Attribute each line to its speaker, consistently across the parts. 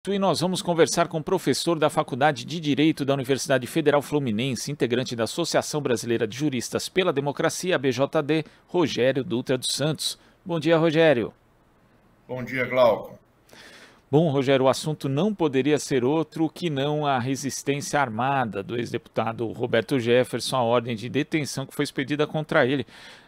Speaker 1: E nós vamos conversar com o professor da Faculdade de Direito da Universidade Federal Fluminense, integrante da Associação Brasileira de Juristas pela Democracia, ABJD, Rogério Dutra dos Santos. Bom dia, Rogério.
Speaker 2: Bom dia, Glauco.
Speaker 1: Bom, Rogério, o assunto não poderia ser outro que não a resistência armada do ex-deputado Roberto Jefferson à ordem de detenção que foi expedida contra ele.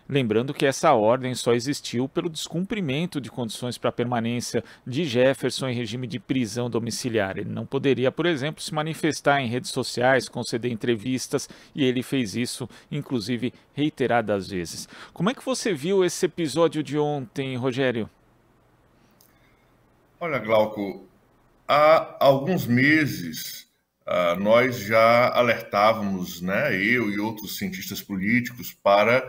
Speaker 1: Lembrando que essa ordem só existiu pelo descumprimento de condições para a permanência de Jefferson em regime de prisão domiciliar. Ele não poderia, por exemplo, se manifestar em redes sociais, conceder entrevistas, e ele fez isso, inclusive, reiteradas vezes. Como é que você viu esse episódio de ontem, Rogério?
Speaker 2: Olha, Glauco, há alguns meses nós já alertávamos, né, eu e outros cientistas políticos, para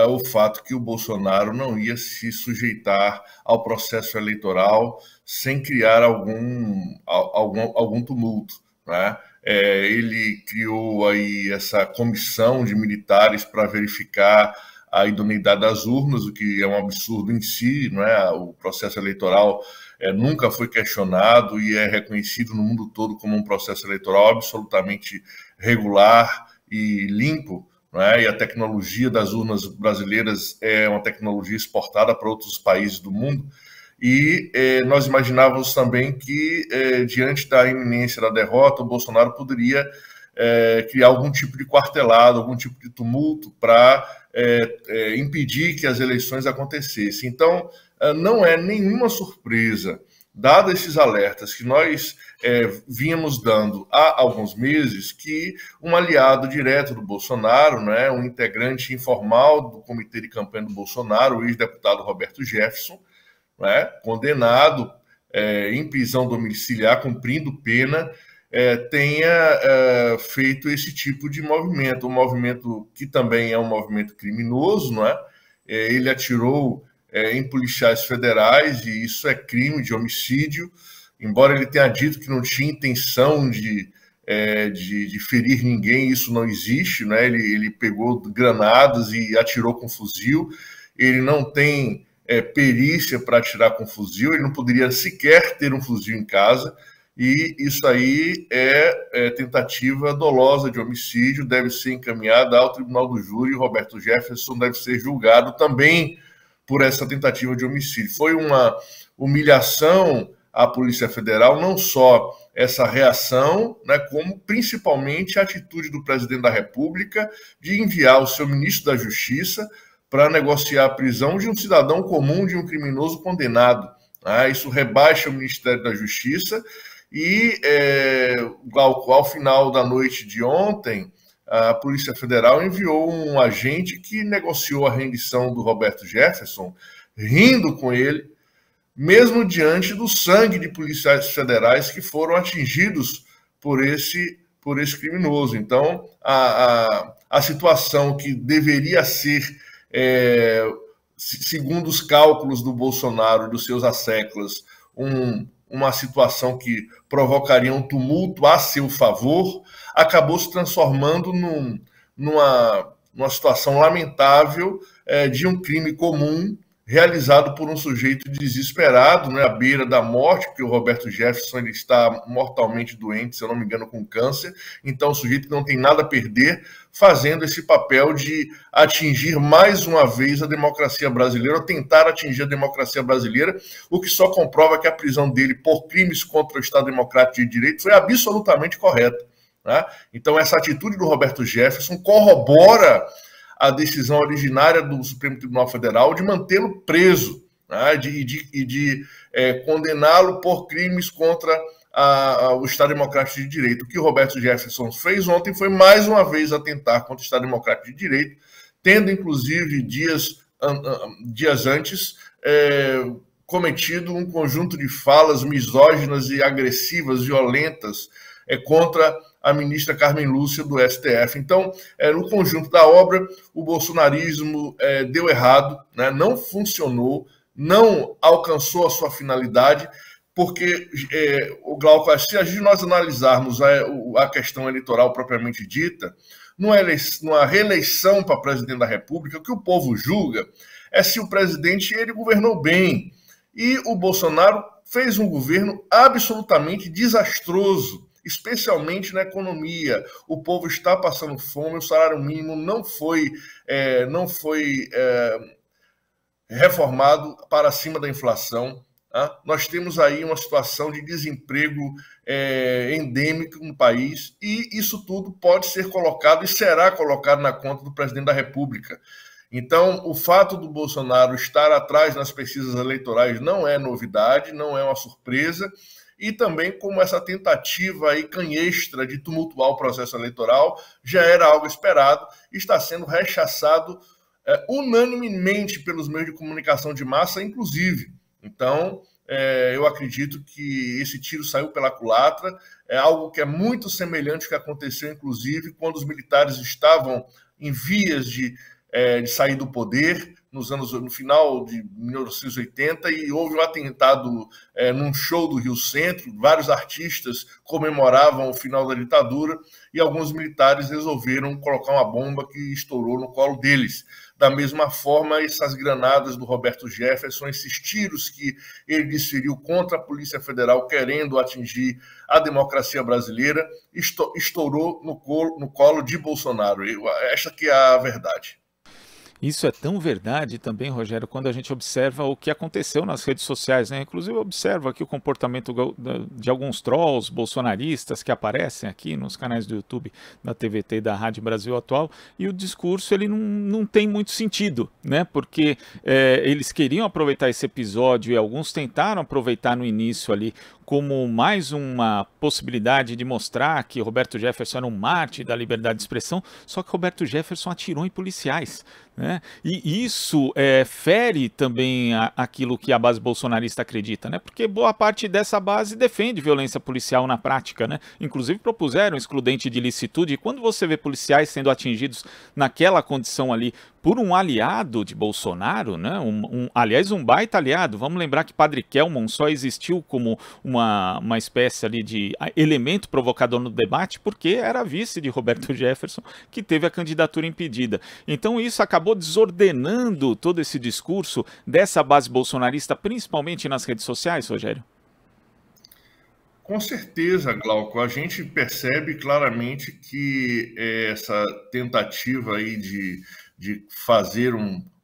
Speaker 2: o fato que o Bolsonaro não ia se sujeitar ao processo eleitoral sem criar algum tumulto, né? Ele criou aí essa comissão de militares para verificar a idoneidade das urnas, o que é um absurdo em si, não é? O processo eleitoral nunca foi questionado e é reconhecido no mundo todo como um processo eleitoral absolutamente regular e limpo, não é? E a tecnologia das urnas brasileiras é uma tecnologia exportada para outros países do mundo. E nós imaginávamos também que, diante da iminência da derrota, o Bolsonaro poderia criar algum tipo de quartelado, algum tipo de tumulto para impedir que as eleições acontecessem. Então, não é nenhuma surpresa, dado esses alertas que nós vínhamos dando há alguns meses, que um aliado direto do Bolsonaro, né, um integrante informal do comitê de campanha do Bolsonaro, o ex-deputado Roberto Jefferson, né, condenado em prisão domiciliar, cumprindo pena, tenha feito esse tipo de movimento, um movimento que também é um movimento criminoso, não é? Ele atirou em policiais federais e isso é crime de homicídio, embora ele tenha dito que não tinha intenção de ferir ninguém, isso não existe, né? Ele pegou granadas e atirou com fuzil, ele não tem perícia para atirar com fuzil, ele não poderia sequer ter um fuzil em casa, e isso aí é tentativa dolosa de homicídio, deve ser encaminhada ao Tribunal do Júri, e Roberto Jefferson deve ser julgado também por essa tentativa de homicídio. Foi uma humilhação à Polícia Federal, não só essa reação, né, como principalmente a atitude do presidente da República de enviar o seu ministro da Justiça para negociar a prisão de um cidadão comum, de um criminoso condenado. Isso rebaixa o Ministério da Justiça e, ao final da noite de ontem, a Polícia Federal enviou um agente que negociou a rendição do Roberto Jefferson, rindo com ele, mesmo diante do sangue de policiais federais que foram atingidos por esse criminoso. Então, a situação que deveria ser, segundo os cálculos do Bolsonaro e dos seus asseclas, uma situação que provocaria um tumulto a seu favor, acabou se transformando numa situação lamentável de um crime comum realizado por um sujeito desesperado, né, à beira da morte, porque o Roberto Jefferson ele está mortalmente doente, se eu não me engano, com câncer. Então, o sujeito que não tem nada a perder, fazendo esse papel de atingir mais uma vez a democracia brasileira, ou tentar atingir a democracia brasileira, o que só comprova que a prisão dele por crimes contra o Estado Democrático de Direito foi absolutamente correta, né? Então, essa atitude do Roberto Jefferson corrobora a decisão originária do Supremo Tribunal Federal de mantê-lo preso, né, de condená-lo por crimes contra o Estado Democrático de Direito. O que o Roberto Jefferson fez ontem foi mais uma vez atentar contra o Estado Democrático de Direito, tendo inclusive dias antes cometido um conjunto de falas misóginas e agressivas, violentas, contra a ministra Carmen Lúcia do STF. Então, no conjunto da obra, o bolsonarismo deu errado, né? Não funcionou, não alcançou a sua finalidade, porque, o Glauco, se nós analisarmos a questão eleitoral propriamente dita, numa reeleição para presidente da República, o que o povo julga é se o presidente ele governou bem. E o Bolsonaro fez um governo absolutamente desastroso, especialmente na economia. O povo está passando fome, o salário mínimo não foi reformado para cima da inflação. Tá? Nós temos aí uma situação de desemprego endêmico no país, e isso tudo pode ser colocado e será colocado na conta do presidente da República. Então, o fato do Bolsonaro estar atrás nas pesquisas eleitorais não é novidade, não é uma surpresa, e também como essa tentativa aí canhestra de tumultuar o processo eleitoral já era algo esperado e está sendo rechaçado unanimemente pelos meios de comunicação de massa, inclusive. Então, eu acredito que esse tiro saiu pela culatra, é algo que é muito semelhante ao que aconteceu, inclusive, quando os militares estavam em vias de sair do poder no final de 1980, e houve um atentado num show do Rio Centro, vários artistas comemoravam o final da ditadura e alguns militares resolveram colocar uma bomba que estourou no colo deles. Da mesma forma, essas granadas do Roberto Jefferson, esses tiros que ele desferiu contra a Polícia Federal querendo atingir a democracia brasileira, estourou no colo de Bolsonaro. Essa que é a verdade.
Speaker 1: Isso é tão verdade também, Rogério, quando a gente observa o que aconteceu nas redes sociais, né? Inclusive observa aqui o comportamento de alguns trolls bolsonaristas que aparecem aqui nos canais do YouTube, da TVT e da Rádio Brasil Atual, e o discurso ele não tem muito sentido, né? Porque eles queriam aproveitar esse episódio e alguns tentaram aproveitar no início ali como mais uma possibilidade de mostrar que Roberto Jefferson era um mártir da liberdade de expressão, só que Roberto Jefferson atirou em policiais, né? E isso fere também aquilo que a base bolsonarista acredita, né? Porque boa parte dessa base defende violência policial na prática, né? Inclusive propuseram excludente de ilicitude, e quando você vê policiais sendo atingidos naquela condição ali por um aliado de Bolsonaro, né? Aliás, um baita aliado. Vamos lembrar que Padre Kelmon só existiu como uma espécie ali de elemento provocador no debate porque era vice de Roberto Jefferson, que teve a candidatura impedida. Então isso acabou desordenando todo esse discurso dessa base bolsonarista, principalmente nas redes sociais, Rogério?
Speaker 2: Com certeza, Glauco. A gente percebe claramente que essa tentativa aí de fazer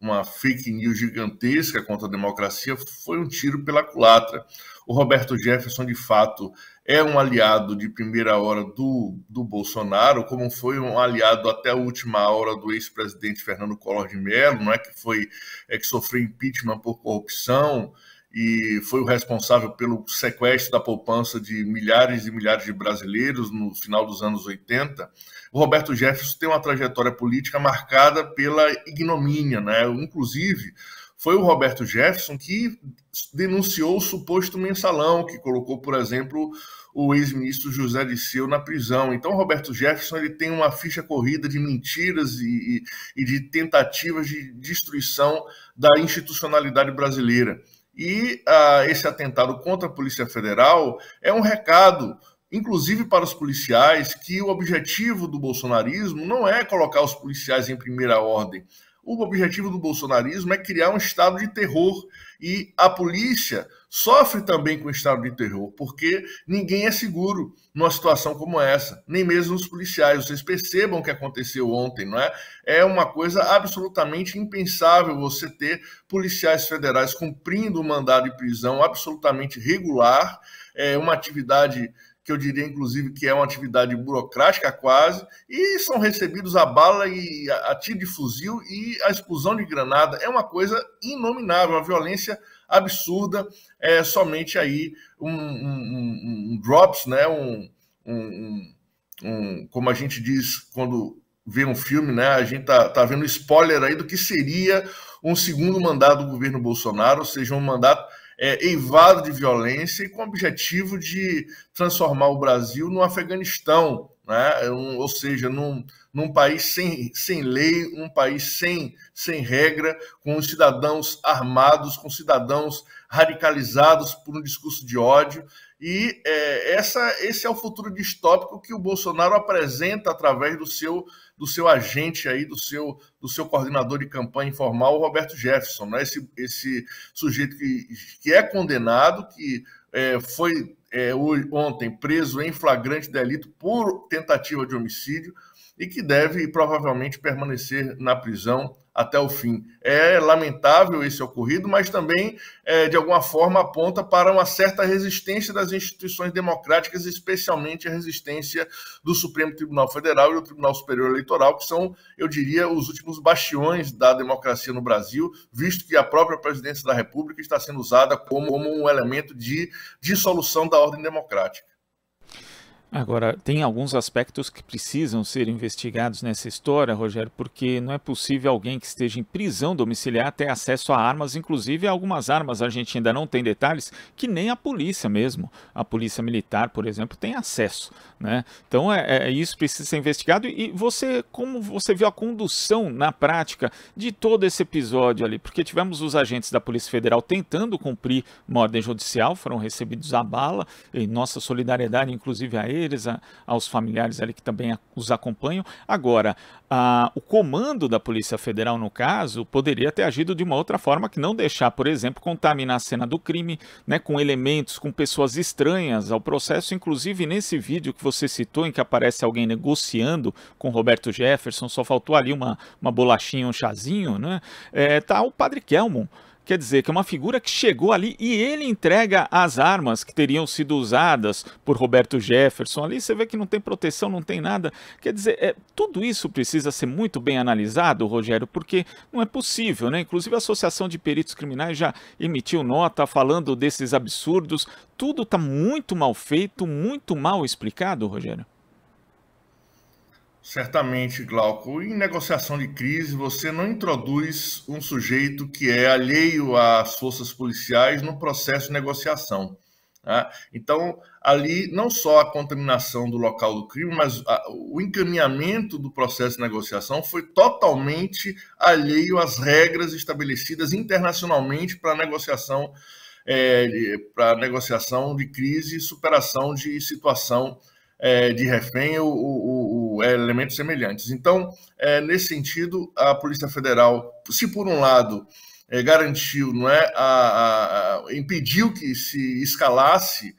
Speaker 2: uma fake news gigantesca contra a democracia foi um tiro pela culatra. O Roberto Jefferson, de fato, é um aliado de primeira hora do Bolsonaro, como foi um aliado até a última hora do ex-presidente Fernando Collor de Mello, não é, que sofreu impeachment por corrupção e foi o responsável pelo sequestro da poupança de milhares e milhares de brasileiros no final dos anos 80. O Roberto Jefferson tem uma trajetória política marcada pela ignomínia, né? Inclusive, foi o Roberto Jefferson que denunciou o suposto mensalão, que colocou, por exemplo, o ex-ministro José Dirceu na prisão. Então, o Roberto Jefferson ele tem uma ficha corrida de mentiras e de tentativas de destruição da institucionalidade brasileira. E esse atentado contra a Polícia Federal é um recado, inclusive para os policiais, que o objetivo do bolsonarismo não é colocar os policiais em primeira ordem. O objetivo do bolsonarismo é criar um estado de terror, e a polícia sofre também com o estado de terror, porque ninguém é seguro numa situação como essa, nem mesmo os policiais. Vocês percebam o que aconteceu ontem, não é? É uma coisa absolutamente impensável você ter policiais federais cumprindo um mandado de prisão absolutamente regular, uma atividade que eu diria, inclusive, que é uma atividade burocrática quase, e são recebidos a bala e a tiro de fuzil e a explosão de granada. É uma coisa inominável, uma violência absurda, somente aí um drops, né? Como a gente diz quando vê um filme, né? A gente tá vendo spoiler aí do que seria um segundo mandato do governo Bolsonaro, ou seja, um mandato eivado de violência e com o objetivo de transformar o Brasil no Afeganistão, né? Ou seja, num país sem lei, um país sem regra, com cidadãos armados, com cidadãos radicalizados por um discurso de ódio. E esse é o futuro distópico que o Bolsonaro apresenta através do seu agente aí, do seu coordenador de campanha informal, o Roberto Jefferson, né? Esse sujeito que é condenado, que foi ontem preso em flagrante delito por tentativa de homicídio e que deve provavelmente permanecer na prisão até o fim. É lamentável esse ocorrido, mas também, de alguma forma, aponta para uma certa resistência das instituições democráticas, especialmente a resistência do Supremo Tribunal Federal e do Tribunal Superior Eleitoral, que são, eu diria, os últimos bastiões da democracia no Brasil, visto que a própria presidência da República está sendo usada como um elemento de dissolução da ordem democrática.
Speaker 1: Agora, tem alguns aspectos que precisam ser investigados nessa história, Rogério, porque não é possível alguém que esteja em prisão domiciliar ter acesso a armas, inclusive algumas armas, a gente ainda não tem detalhes, que nem a polícia mesmo, a polícia militar, por exemplo, tem acesso, né? Então, isso precisa ser investigado. E você, como você viu a condução na prática de todo esse episódio ali? Porque tivemos os agentes da Polícia Federal tentando cumprir uma ordem judicial, foram recebidos à bala, e nossa solidariedade, inclusive, a eles, aos familiares ali que também os acompanham. Agora, o comando da Polícia Federal, no caso, poderia ter agido de uma outra forma, que não deixar, por exemplo, contaminar a cena do crime, né, com elementos, com pessoas estranhas ao processo. Inclusive, nesse vídeo que você citou, em que aparece alguém negociando com Roberto Jefferson, só faltou ali uma bolachinha, um chazinho, né? Tá o Padre Kelmon. Quer dizer, que é uma figura que chegou ali e ele entrega as armas que teriam sido usadas por Roberto Jefferson. Ali você vê que não tem proteção, não tem nada. Quer dizer, tudo isso precisa ser muito bem analisado, Rogério, porque não é possível, né? Inclusive a Associação de Peritos Criminais já emitiu nota falando desses absurdos. Tudo está muito mal feito, muito mal explicado, Rogério.
Speaker 2: Certamente, Glauco. Em negociação de crise, você não introduz um sujeito que é alheio às forças policiais no processo de negociação. Tá? Então, ali, não só a contaminação do local do crime, mas o encaminhamento do processo de negociação foi totalmente alheio às regras estabelecidas internacionalmente para negociação de crise e superação de situação de refém ou elementos semelhantes. Então, nesse sentido, a Polícia Federal, se por um lado garantiu, não é, impediu que se escalasse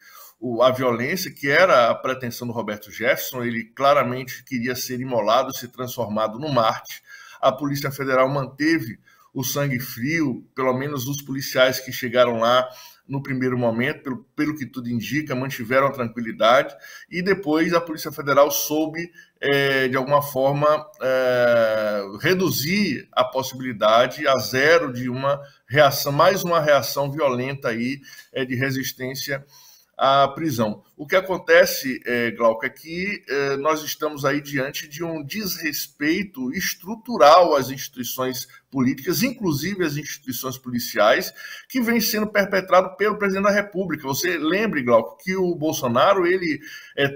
Speaker 2: a violência, que era a pretensão do Roberto Jefferson, ele claramente queria ser imolado, ser transformado no Marte. A Polícia Federal manteve o sangue frio, pelo menos os policiais que chegaram lá no primeiro momento, pelo que tudo indica, mantiveram a tranquilidade, e depois a Polícia Federal soube, de alguma forma, reduzir a possibilidade a zero de uma reação, mais uma reação violenta aí, de resistência à prisão. O que acontece, Glauco, é que nós estamos aí diante de um desrespeito estrutural às instituições políticas, inclusive as instituições policiais, que vem sendo perpetrado pelo presidente da República. Você lembre, Glauco, que o Bolsonaro, ele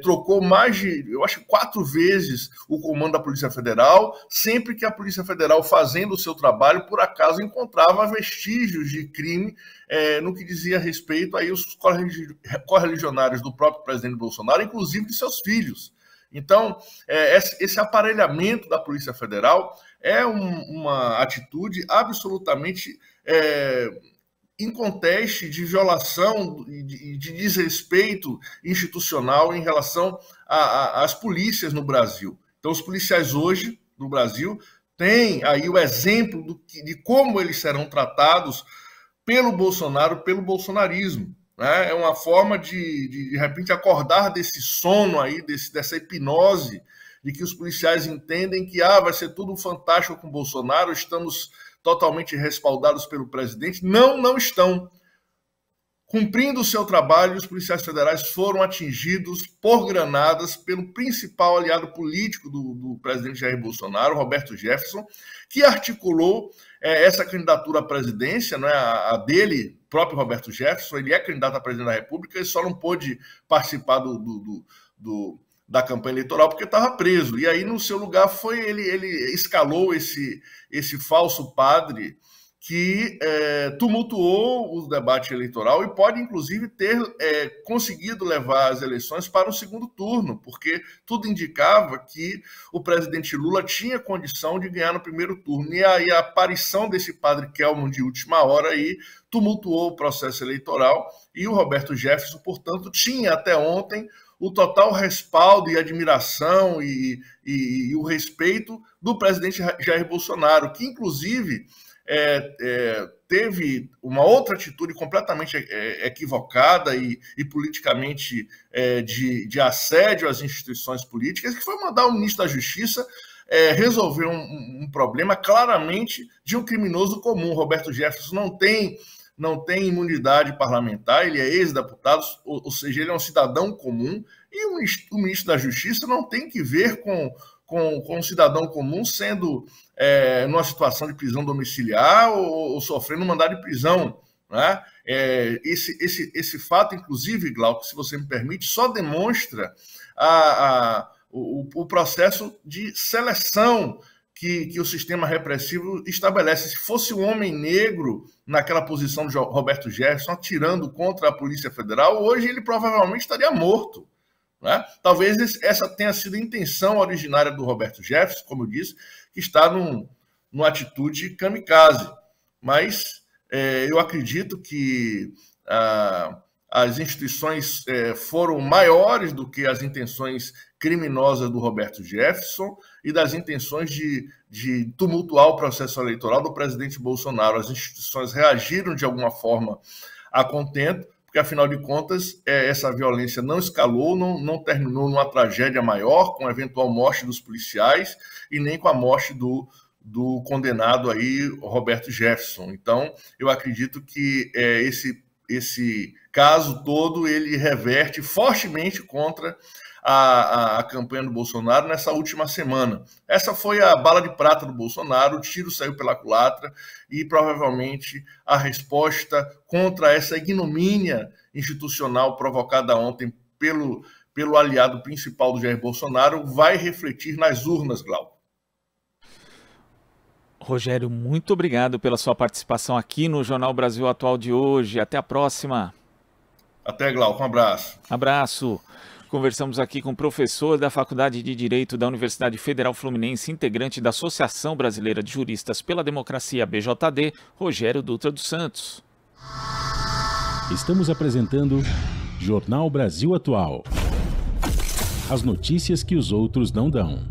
Speaker 2: trocou mais de, eu acho, 4 vezes o comando da Polícia Federal, sempre que a Polícia Federal, fazendo o seu trabalho, por acaso encontrava vestígios de crime no que dizia respeito aí os correligionários do próprio presidente Bolsonaro, inclusive de seus filhos. Então, esse aparelhamento da Polícia Federal é uma atitude absolutamente inconteste de violação e de desrespeito institucional em relação às polícias no Brasil. Então, os policiais hoje no Brasil têm aí o exemplo de como eles serão tratados pelo Bolsonaro, pelo bolsonarismo. Né? É uma forma de repente, acordar desse sono aí, dessa hipnose, de que os policiais entendem que vai ser tudo fantástico com o Bolsonaro, estamos totalmente respaldados pelo presidente. Não estão. Cumprindo o seu trabalho, os policiais federais foram atingidos por granadas pelo principal aliado político do presidente Jair Bolsonaro, Roberto Jefferson, que articulou essa candidatura à presidência, né, a dele, próprio Roberto Jefferson. Ele é candidato a presidente da República, ele só não pôde participar da campanha eleitoral porque estava preso. E aí, no seu lugar, ele escalou esse falso padre que tumultuou o debate eleitoral e pode, inclusive, ter conseguido levar as eleições para um segundo turno, porque tudo indicava que o presidente Lula tinha condição de ganhar no primeiro turno. E aí a aparição desse padre Kelmon de última hora aí tumultuou o processo eleitoral e o Roberto Jefferson, portanto, tinha até ontem o total respaldo e admiração e o respeito do presidente Jair Bolsonaro, que, inclusive, teve uma outra atitude completamente equivocada e politicamente de assédio às instituições políticas, que foi mandar o ministro da Justiça resolver um problema claramente de um criminoso comum. Roberto Jefferson não tem imunidade parlamentar, ele é ex-deputado, ou seja, ele é um cidadão comum, e o ministro da Justiça não tem que ver com um cidadão comum sendo numa situação de prisão domiciliar ou sofrendo um mandado de prisão. Né? Esse fato, inclusive, Glauco, se você me permite, só demonstra o processo de seleção que o sistema repressivo estabelece. Se fosse um homem negro naquela posição de Roberto Jefferson, atirando contra a Polícia Federal, hoje ele provavelmente estaria morto. Né? Talvez essa tenha sido a intenção originária do Roberto Jefferson, como eu disse, que está numa atitude kamikaze. Mas eu acredito que as instituições foram maiores do que as intenções criminosas do Roberto Jefferson e das intenções de tumultuar o processo eleitoral do presidente Bolsonaro. As instituições reagiram de alguma forma a contento, porque, afinal de contas, essa violência não escalou, não terminou numa tragédia maior, com a eventual morte dos policiais e nem com a morte do condenado aí, Roberto Jefferson. Então, eu acredito que esse caso todo, ele reverte fortemente contra a campanha do Bolsonaro nessa última semana. Essa foi a bala de prata do Bolsonaro, o tiro saiu pela culatra e provavelmente a resposta contra essa ignomínia institucional provocada ontem pelo aliado principal do Jair Bolsonaro vai refletir nas urnas, Glauco.
Speaker 1: Rogério, muito obrigado pela sua participação aqui no Jornal Brasil Atual de hoje. Até a próxima.
Speaker 2: Até, Glauco. Um abraço.
Speaker 1: Abraço. Conversamos aqui com o professor da Faculdade de Direito da Universidade Federal Fluminense, integrante da Associação Brasileira de Juristas pela Democracia, BJD, Rogério Dutra dos Santos.
Speaker 3: Estamos apresentando Jornal Brasil Atual. As notícias que os outros não dão.